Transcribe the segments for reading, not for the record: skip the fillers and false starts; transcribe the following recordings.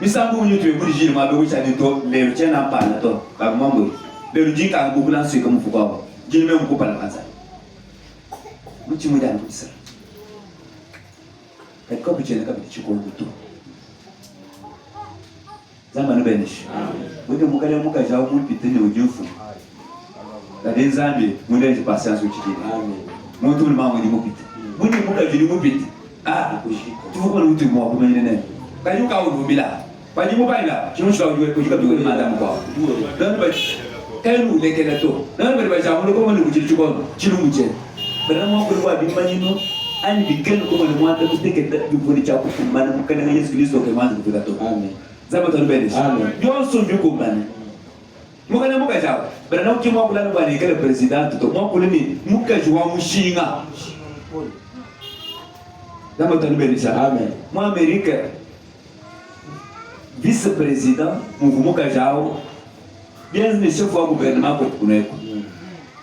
Misambu mnyutu muri jiri mabe wichani to lelo chena mpana to ba mambo lelo jika ngukula sui kama mfuko jini me mkupa na kanza mchi muda ngisa eko bichene kabiti chikongo to zamba no benish wende mukale mukaja umupitene ujufu kade zambi munde ndi patience uchikini muntu muri mamwe ndi mupite munde mukajiri mupite tuvuko luti mwa kumenye nene kanyuka udumila pajimu baila kimusha kujika biwe madam kwa dan ba enu lekena to dan ba jamu ko mun kujiri chiko chirumuje bana mo ko wa bimanyino ani bikeno ko mun mwata musteke da bifuni cha ku mana mukana Yesu Kristo ke manzi kutoka to amen zaba to mbele amen Johnson biko bana mukana mukaja bana ukimwa kulana bwana kale president to mo kulini mukajwa mushinga zaba to mbele amen mo Amerika vice-président Muvumoka Jao, bien le chef du gouvernement pour connaître.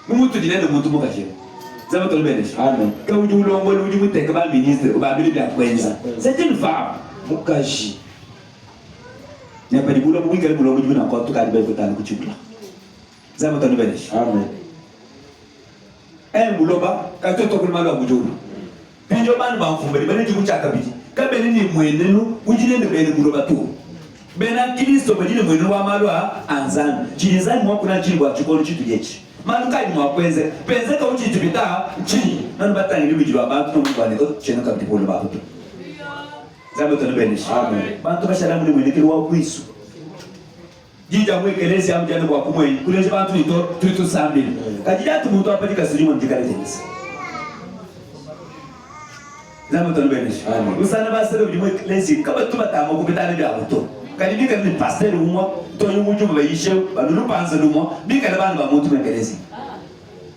Nous nous disons de monter mon cachet. Ça va te le bénir. Amen. Quand vous voulez envoyer le ministre, vous allez bien prendre. C'est une femme. Mukaji. Il n'y a pas de boulot, vous avez boulot, vous avez encore tout cas de belle côté à l'outil. Ça va te le bénir. Amen. Un boulot bas, quand tu as mal à bout. Puis je m'en vais en fond, mais je vous chakabiti. Quand vous avez moyen, vous dites de belle boulot bateau. Bena Kristo medine mwenu wa malwa anzana chilizani mwa kuna chilwa chikolo chitu yechi manukai mwa kwenze penze ka uchi tibita chini nanu batangi libijwa bantu no mwane ko chena ka tipolo ba to zambo to beneshi amen bantu bashala muri mwene kiri wa kwisu jija mwe kelesi am jana kwa kumwe kulezi bantu nito tutu sambili kajija tu muntu apatika sirimu mjikale tenisi zambo to beneshi amen usana basere ujimwe kelesi kaba tubatama kubitana bya buto kali bika ni pasteur umwa to yumuju bayishe banulu panza lumwa bika na bantu ba muntu mengelezi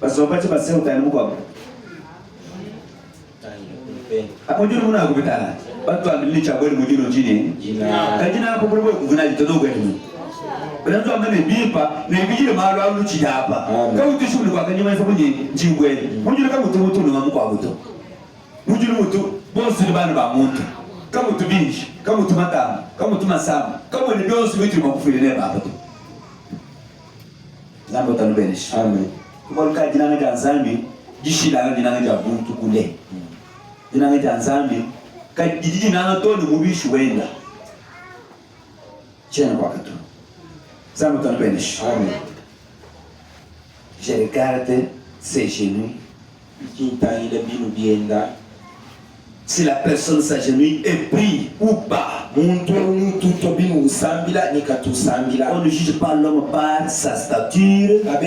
baso bache base utani mukwa akojuru muna kubitana bantu amilicha kweli mujiro jini kajina hapo kulwe kuvuna jitodo kweli bantu amene bipa na ibijire malo aluchi hapa kama utishuli kwa kanyuma ifa kunyi njingwe mujiro kama mutu no mukwa buto mujiro mutu bosi ni bantu ba muntu kama tubinji kama tumatama kama tumasama kama ni byose bitu makufirine baba to zambo tanubenish amen kwa kajina nga nzambi gishira nga nga buntu kule dina nga nzambi kajiji nga to ni mubishi wenda chena kwa katu zambo tanubenish amen je regarde ses genoux kinta ile binu bienda. Si la personne s'agenouille et prie ou pas, on ne juge pas l'homme par sa stature, on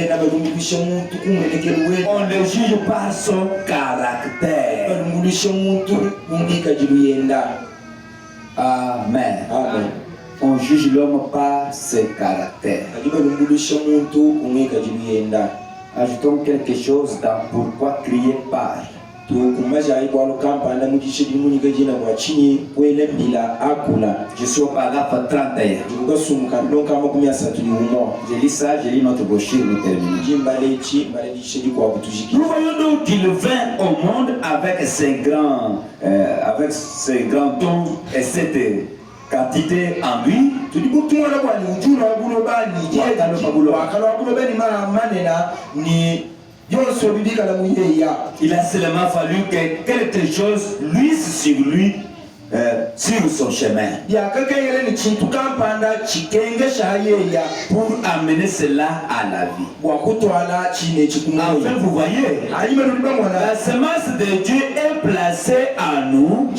le juge par son caractère. Amen. Amen. On juge l'homme par ses caractères. Ajoutons quelque chose dans pourquoi crier par. Je suis au paragraphe 31. Je lis ça, je lis notre brochure, nous terminons. Nous voyons donc qu'il vint au monde avec ses grands dons et cette quantité en lui. Il a seulement fallu que quelque chose luise sur lui, sur son chemin, pour amener cela à la vie. Enfin, vous voyez, la semence de Dieu est placée en nous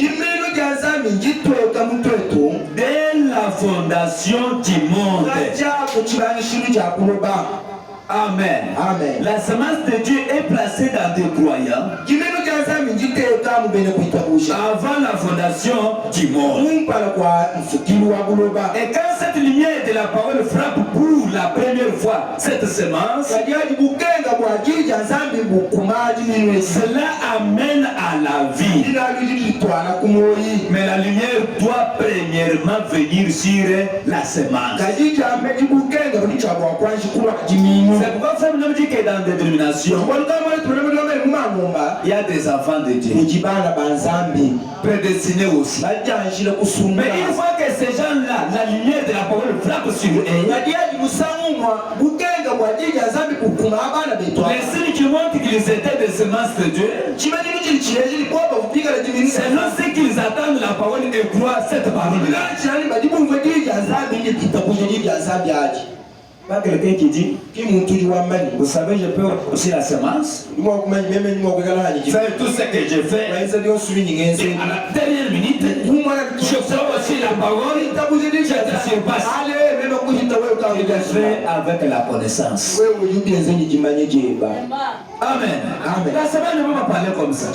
dès la fondation du monde. Amen. Amen. La semence de Dieu est placée dans des croyants avant la fondation du monde. Et quand cette lumière de la parole frappe pour la première fois cette semence, cela amène à la vie. Mais la lumière doit premièrement venir sur la semence. C'est pourquoi frère nous dit que dans la détermination, Il y a des enfants de Dieu. Prédestinés aussi. Mais une fois que ces gens-là, la lumière de la parole frappe sur eux, les signes qui montrent qu'ils étaient des semences de Dieu, selon ce qu'ils attendent la parole et croient cette parole-là. Pas quelqu'un qui dit, vous savez, je peux aussi la semence, faire tout ce que je fais, et à la dernière minute, je ferai aussi la parole, je te surpasse. Je le fais avec la connaissance. Amen. La semence ne va pas parler comme ça.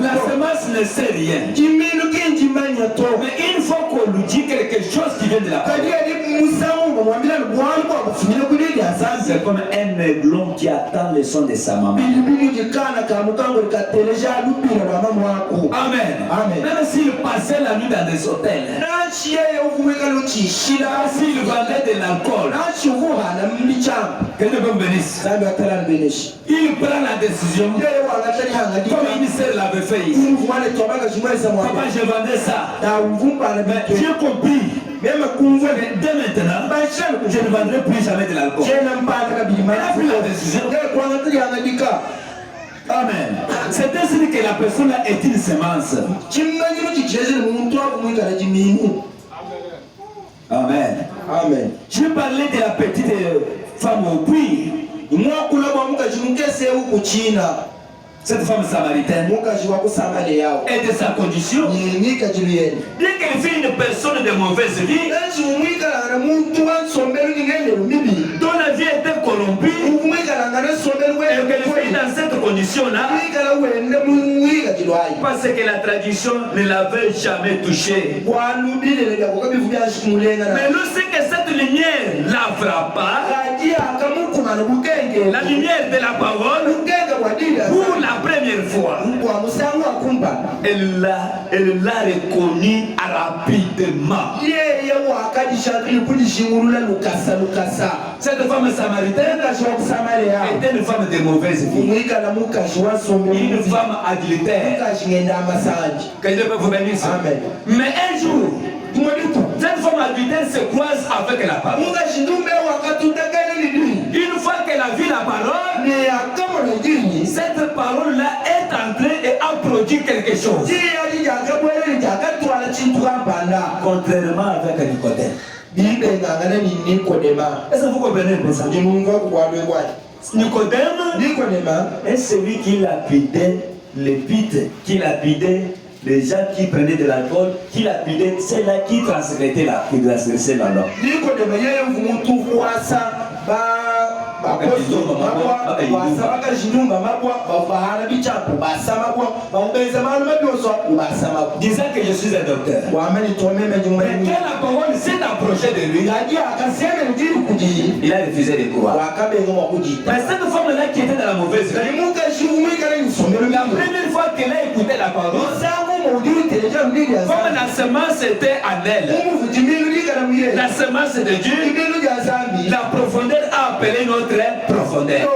La semence ne sait rien. Mais une fois qu'on nous dit quelque chose qui vient de la parole, c'est comme un aiglon qui attend le son de sa maman. Amen. Même s'il passait la nuit dans des hôtels, s'il vendait de l'alcool, que Dieu me bénisse, il prend la décision comme il ministère l'avait fait ici. Papa, je vendais ça. Mais j'ai compris. Dès maintenant, je ne vendrai plus jamais de l'alcool. Il a pris la décision. Amen. C'est ainsi que la personne est une semence. Amen. Amen. Je parlais de la petite femme au puits. Cette femme samaritaine et de sa condition, bien qu'elle fût une personne de mauvaise vie, dont la vie était corrompue, et qu'elle fût dans cette condition-là, parce que la tradition ne l'avait jamais touchée. Mais lorsque cette lumière la frappa, la lumière de la parole, pour la première fois, elle l'a reconnu rapidement. Cette femme samaritaine était une femme de mauvaise vie, une femme adultère. Que Dieu peut vous bénir. Mais un jour, cette femme adultère se croise avec la parole. Une fois qu'elle a vu la parole, cette parole-là est entrée et a produit quelque chose. Contrairement avec Nicodème. Est-ce que vous comprenez ça? Nicodème est celui qui lapidait les pites, qui lapidait les gens qui prenaient de l'alcool, qui lapidaient, c'est là qui transgressait la loi. Disant que je suis un docteur. Mais quand la parole s'est approchée de lui, il a refusé de croire. Mais cette femme-là qui était dans la mauvaise vie, la première fois qu'elle a écouté la parole, comme la semence était en elle, la semence de Dieu, la profondeur a appelé notre profondeur.